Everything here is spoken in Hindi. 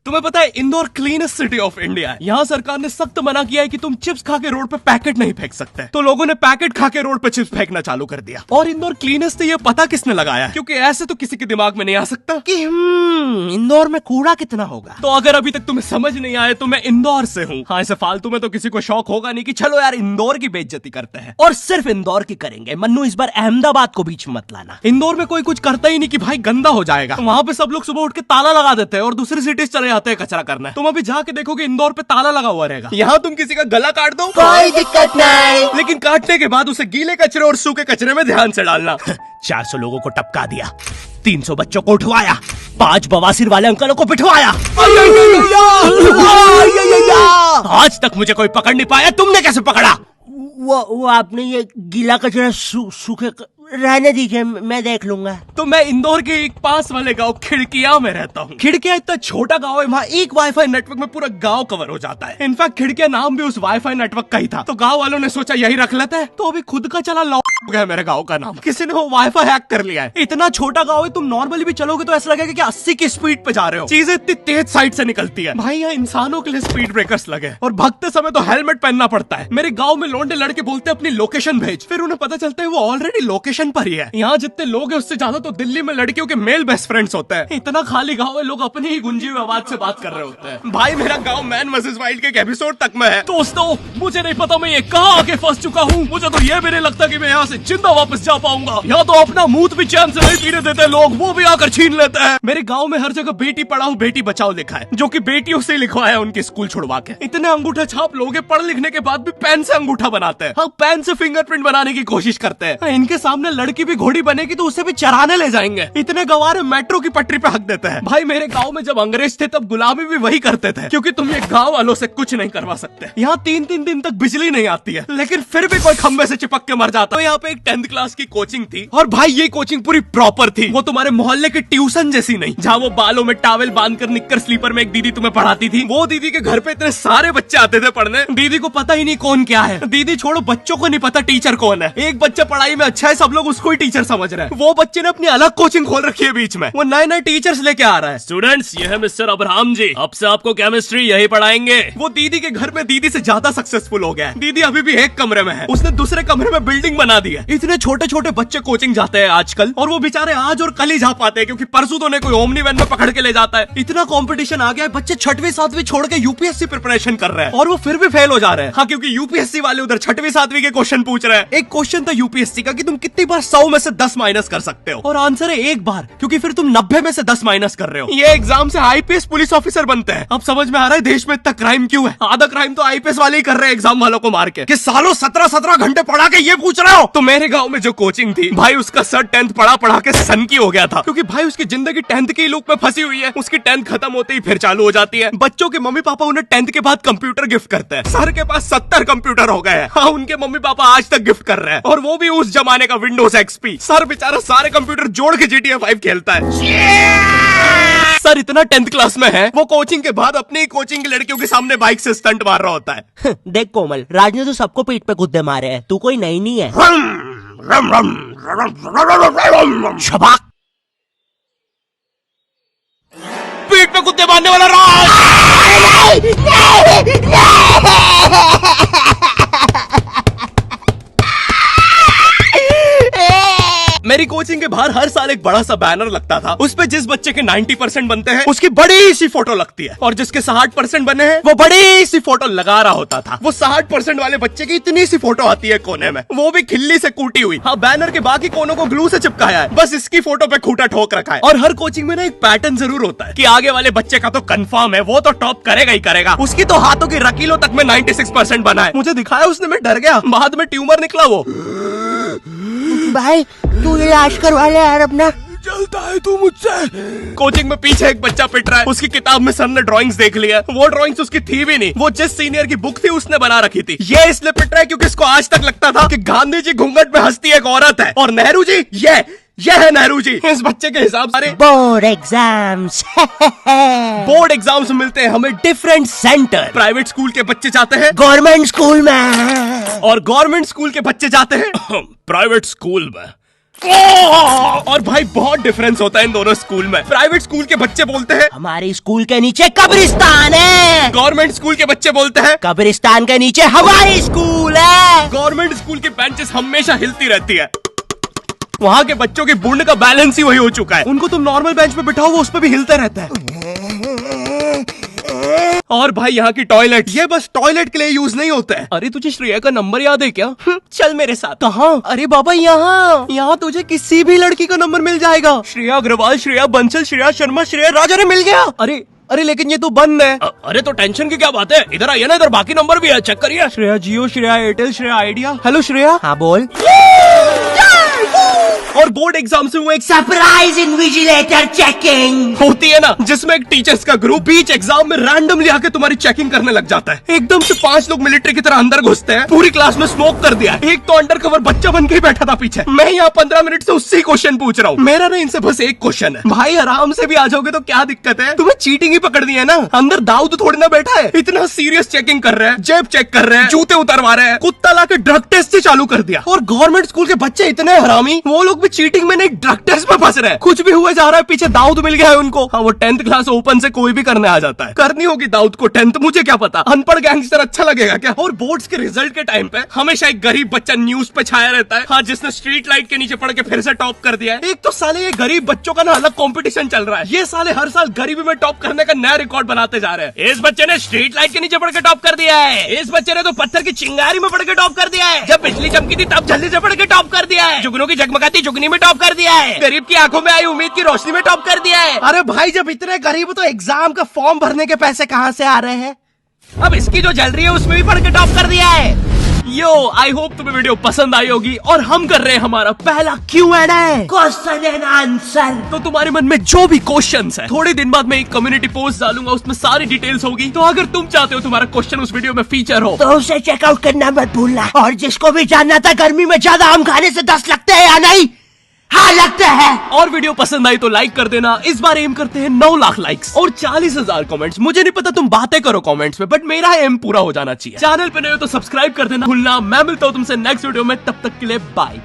तुम्हें पता है Indore cleanest city of India है। यहाँ सरकार ने सख्त मना किया है कि तुम चिप्स खा के रोड पे पैकेट नहीं फेंक सकते। तो लोगों ने पैकेट खा के रोड पे चिप्स फेंकना चालू कर दिया। और इंदौर क्लीनेस्ट से ये पता किसने लगाया है? क्योंकि ऐसे तो किसी के दिमाग में नहीं आ सकता कि इंदौर में कूड़ा कितना होगा। तो अगर अभी तक तुम्हें समझ नहीं आया तो मैं इंदौर से हूँ। हाँ, ऐसे फालतू में तो किसी को शौक होगा नहीं कि चलो यार इंदौर की बेइज्जती करते हैं, और सिर्फ इंदौर की करेंगे। मन्नू, इस बार अहमदाबाद को बीच में मत लाना। इंदौर में कोई कुछ करता ही नहीं कि भाई गंदा हो जाएगा। तो वहाँ पे सब लोग सुबह उठ के ताला लगा देते हैं और दूसरी सिटीज चले जाते हैं कचरा करना। तुम अभी जाके देखोगे इंदौर पे ताला लगा हुआ रहेगा। यहाँ तुम किसी का गला काट दो कोई दिक्कत नहीं, लेकिन काटने के बाद उसे गीले कचरे और सूखे कचरे में ध्यान से डालना। 400 लोगों को टपका दिया, 300 बच्चों को उठवाया, 5 बवासीर वाले अंकलों को पिटवाया। आज तक मुझे कोई पकड़ नहीं पाया, तुमने कैसे पकड़ा? वो आपने ये गीला कचरा सूखे रहने दीजिए, मैं देख लूंगा। तो मैं इंदौर के एक पास वाले गांव खिड़किया में रहता हूँ। खिड़किया इतना छोटा गांव है, वहाँ एक वाईफाई नेटवर्क में पूरा गांव कवर हो जाता है। इनफैक्ट खिड़किया नाम भी उस वाईफाई नेटवर्क का ही था, तो गांव वालों ने सोचा यही रख लेते हैं। तो अभी खुद का चला लॉ हो गया मेरे गांव का नाम। किसी ने वो वाईफाई हैक कर लिया है। इतना छोटा गांव है, तुम नॉर्मली भी चलोगे तो ऐसा लगेगा कि 80 की स्पीड पे जा रहे हो। चीजें इतनी तेज साइड से निकलती है। भाई यहाँ इंसानों के लिए स्पीड ब्रेकर्स लगे, और भगते समय तो हेलमेट पहनना पड़ता है। मेरे गाँव में लौंडे लड़के बोलते अपनी लोकेशन भेज, फिर उन्हें पता चलता है वो ऑलरेडी लोकेशन पर ही है। यहाँ जितने लोग हैं उससे ज्यादा तो दिल्ली में लड़कियों के मेल बेस्ट फ्रेंड्स होते हैं। इतना खाली गांव है, लोग अपनी ही गुंजी हुई आवाज से बात कर रहे होते हैं। भाई मेरा गांव मैन वर्सेस वाइल्ड के एक एपिसोड तक में है। दोस्तों, मुझे नहीं पता मैं ये कहाँ आके फंस चुका हूँ। मुझे तो ये भी नहीं लगता कि मैं यहाँ से जिंदा वापस जा पाऊंगा। यहाँ तो अपना मूत भी चैन से नहीं पीने देते लोग, वो भी आकर छीन लेते हैं। मेरे गाँव में हर जगह बेटी पढ़ाओ बेटी बचाओ लिखा है, जो की बेटियों से लिखवाया उनके स्कूल छुड़वा के। इतने अंगूठा छाप लोग पढ़ लिखने के बाद भी पेन से अंगूठा बनाते हैं। हाँ, पेन से फिंगरप्रिंट बनाने की कोशिश करते हैं। इनके सामने लड़की भी घोड़ी बनेगी तो उसे भी चराने ले जाएंगे। इतने गवार मेट्रो की पटरी पे हक देते हैं। भाई मेरे गांव में जब अंग्रेज थे तब गुलामी भी वही करते थे, क्योंकि तुम ये गांव वालों से कुछ नहीं करवा सकते। यहाँ 3-3 दिन तक बिजली नहीं आती है, लेकिन फिर भी कोई खंबे से चिपक के मर जाता है। यहाँ पे एक 10th क्लास की कोचिंग थी, और भाई ये कोचिंग पूरी प्रॉपर थी। वो तुम्हारे मोहल्ले के ट्यूशन जैसी नहीं, जहाँ वो बालों में टावल बांधकर निक्कर स्लीपर में एक दीदी तुम्हें पढ़ाती थी। वो दीदी के घर पे इतने सारे बच्चे आते थे पढ़ने, दीदी को पता ही नहीं कौन क्या है। दीदी छोड़ो, बच्चों को नहीं पता टीचर कौन है। एक बच्चा पढ़ाई में अच्छा है, सब लोग उसको ही टीचर समझ रहे हैं। वो बच्चे ने अपनी अलग कोचिंग खोल रखी है बीच में, वो नए नए टीचर्स लेके आ रहा है। स्टूडेंट्स, ये है मिस्टर अब्राहम जी, अब से आपको केमिस्ट्री यही पढ़ाएंगे। वो दीदी के घर में दीदी से ज्यादा सक्सेसफुल हो गया है। दीदी अभी भी एक कमरे में है, उसने दूसरे कमरे में बिल्डिंग बना दी है। इतने छोटे छोटे बच्चे कोचिंग जाते हैं आजकल, और वो बेचारे आज और कल ही जा पाते हैं, क्योंकि परसों तो उन्हें कोई ओमनी वैन में पकड़ के ले जाता है। इतना कंपटीशन आ गया है, बच्चे 6वीं 7वीं छोड़ के यूपीएससी प्रिपरेशन कर रहे हैं, और वो फिर भी फेल हो जा रहे हैं। हाँ, क्योंकि यूपीएससी वाले उधर 6वीं 7वीं के क्वेश्चन पूछ रहे हैं। एक क्वेश्चन था यूपीएससी का कि तुम कितनी बार 100 में से 10 माइनस कर सकते हो, और आंसर है एक बार, क्योंकि फिर तुम 90 में से 10 माइनस कर रहे हो। ये एग्जाम से आईपीएस पुलिस ऑफिसर बनते हैं। अब समझ में आ रहा है देश में इतना क्राइम क्यों है। आधा क्राइम तो आईपीएस वाले ही कर रहे हैं एग्जाम वालों को मार के, कि सालों 17-17 घंटे पढ़ा के ये पूछ रहे हो। तो मेरे गांव में जो कोचिंग थी, भाई उसका सर 10th पढ़ा के सन की हो गया था, क्योंकि भाई उसकी जिंदगी 10th की लूप में फंसी हुई है। उसकी 10th खत्म होते ही फिर चालू हो जाती है। बच्चों के मम्मी पापा उन्हें 10th के बाद कंप्यूटर गिफ्ट करते हैं। सर के पास 70 कंप्यूटर हो गए हैं। हाँ, उनके मम्मी पापा आज तक गिफ्ट कर रहे हैं, और वो भी उस जमाने का विंडोज XP। सर बेचारा सारे कंप्यूटर जोड़ के GTA 5 खेलता है। सर इतना 10th क्लास में है, वो कोचिंग के बाद अपनी ही कोचिंग की लड़कियों के सामने बाइक से स्टंट मार रहा होता है। देख कोमल, राज ने तो सबको पीठ पे कुत्ते मारे हैं, तू कोई नई नहीं है। शबाक, पीठ पे कुत्ते मारने वाला राज। मेरी कोचिंग के बाहर हर साल एक बड़ा सा बैनर लगता था, उस पे जिस बच्चे के 90% बनते हैं उसकी बड़ी सी फोटो लगती है, और जिसके 60% बने हैं वो बड़ी सी फोटो लगा रहा होता था। वो 60% वाले बच्चे की इतनी सी फोटो आती है कोने में, वो भी खिल्ली से कूटी हुई। हाँ, बैनर के बाकी कोनों को ग्लू से चिपकाया है, बस इसकी फोटो पे खूंटा ठोक रखा है। और हर कोचिंग में ना एक पैटर्न जरूर होता है कि आगे वाले बच्चे का तो कंफर्म है, वो तो टॉप करेगा ही करेगा। उसकी तो हाथों की रकीलों तक में 96% बना है। मुझे दिखाया उसने, मैं डर गया, बाद में ट्यूमर निकला वो। भाई तू इलाज करवा ले यार अपना। चलता है तू मुझसे। कोचिंग में पीछे एक बच्चा पिट रहा है, उसकी किताब में सर ने ड्राइंग्स देख लिया। वो ड्राइंग्स उसकी थी भी नहीं, वो जिस सीनियर की बुक थी उसने बना रखी थी। ये इसलिए पिट रहा है क्योंकि इसको आज तक लगता था कि गांधी जी घूंघट में हंसती एक औरत है, और नेहरू जी ये है नेहरू जी। इस बच्चे के हिसाब से बोर्ड एग्जाम्स बोर्ड एग्जाम्स मिलते हैं हमें डिफरेंट सेंटर। प्राइवेट स्कूल के बच्चे जाते हैं गवर्नमेंट स्कूल में, और गवर्नमेंट स्कूल के बच्चे जाते हैं प्राइवेट स्कूल में। और भाई बहुत डिफरेंस होता है इन दोनों स्कूल में। प्राइवेट स्कूल के बच्चे बोलते हैं हमारे स्कूल के नीचे कब्रिस्तान है। गवर्नमेंट स्कूल के बच्चे बोलते हैं कब्रिस्तान के नीचे हमारी स्कूल है। गवर्नमेंट स्कूल की बेंचेस हमेशा हिलती रहती है। वहाँ के बच्चों की बुंड का बैलेंस ही वही हो चुका है। उनको तुम नॉर्मल बेंच पे बिठाओ, वो उस पे भी हिलता रहता है। और भाई यहाँ की टॉयलेट, ये बस टॉयलेट के लिए यूज नहीं होता है। अरे तुझे श्रेया का नंबर याद है क्या? चल मेरे साथ। कहाँ? अरे बाबा यहाँ तुझे किसी भी लड़की का नंबर मिल जाएगा। श्रेया अग्रवाल, श्रेया बंसल, श्रेया शर्मा, श्रेया राजा ने मिल गया। अरे लेकिन ये तो बंद है। अरे तो टेंशन की क्या बात है, इधर आइए ना, इधर बाकी नंबर भी है, चेक करिए। Shreya Jio, Shreya Airtel, Shreya Idea. Hello Shreya. हाँ बोल। और बोर्ड एग्जाम से वो एक सरप्राइज इन्विजिलेटर चेकिंग होती है ना, जिसमें एक टीचर्स का ग्रुप बीच एग्जाम में रैंडमली आके तुम्हारी चेकिंग करने लग जाता है। एकदम से 5 लोग मिलिट्री की तरह अंदर घुसते हैं, पूरी क्लास में स्मोक कर दिया। एक तो अंडर कवर बच्चा बन के ही बैठा था पीछे। मैं यहाँ 15 मिनट से उससे ही क्वेश्चन पूछ रहा हूँ। मेरा ना इनसे बस एक क्वेश्चन है, भाई आराम से भी आ जाओगे तो क्या दिक्कत है? तुम्हें चीटिंग ही पकड़नी है ना, अंदर दाऊद थोड़ी ना बैठा है। इतना सीरियस चेकिंग कर रहे हैं, जेब चेक कर रहे हैं, जूते उतरवा रहे हैं, कुत्ता लाके ड्रग टेस्ट से चालू कर दिया। और गवर्नमेंट स्कूल के बच्चे इतने हरामी, वो लोग भी चीटिंग में नहीं ड्रग टेस्ट में फंस रहे हैं। कुछ भी हुए जा रहा है, पीछे दाऊद मिल गया है उनको। हाँ, वो 10th क्लास ओपन से कोई भी करने आ जाता है। करनी होगी दाऊद को 10th, मुझे क्या पता, अनपढ़ गैंगस्टर अच्छा लगेगा क्या? और बोर्ड्स के रिजल्ट के टाइम पे हमेशा एक गरीब बच्चा न्यूज पे छाया रहता है, हाँ, जिसने स्ट्रीट लाइट के नीचे पड़ के फिर से टॉप कर दिया है। एक तो साले ये गरीब बच्चों का ना अलग कंपटीशन चल रहा है। ये साले हर साल गरीबी में टॉप करने का नया रिकॉर्ड बनाते जा रहे हैं। इस बच्चे ने स्ट्रीट लाइट के नीचे पड़ के टॉप कर दिया है, इस बच्चे ने तो पत्थर की चिंगारी में पड़ के टॉप कर दिया है, जब बिजली चमकी थी तब जल्दी से पड़ के टॉप कर दिया है, जुगनू की जगमगाती जुगनी में टॉप कर दिया है, गरीब की आंखों में आई उम्मीद की रोशनी में टॉप कर दिया है। अरे भाई जब इतने गरीब हो तो एग्जाम का फॉर्म भरने के पैसे कहाँ से आ रहे हैं? अब इसकी जो जल रही है उसमें भी पढ़ के टॉप कर दिया है। यो, आई होप तुम्हें वीडियो पसंद आई होगी। और हम कर रहे हैं हमारा पहला Q&A, क्वेश्चन एंड आंसर। तो तुम्हारे मन में जो भी क्वेश्चंस है, थोड़े दिन बाद मैं एक कम्युनिटी पोस्ट डालूंगा, उसमें सारी डिटेल्स होगी। तो अगर तुम चाहते हो तुम्हारा क्वेश्चन उस वीडियो में फीचर हो तो उसे चेकआउट करना मत भूलना। और जिसको भी जानना था गर्मी में ज्यादा आम खाने से दस्त लगते हैं या नहीं, हाँ लगता है। और वीडियो पसंद आई तो लाइक कर देना। इस बार एम करते हैं 9 लाख लाइक्स और 40,000 कमेंट्स। मुझे नहीं पता तुम बातें करो कमेंट्स में, बट मेरा एम पूरा हो जाना चाहिए। चैनल पे नए हो तो सब्सक्राइब कर देना भूलना। मैं मिलता हूँ तुमसे नेक्स्ट वीडियो में, तब तक के लिए बाय।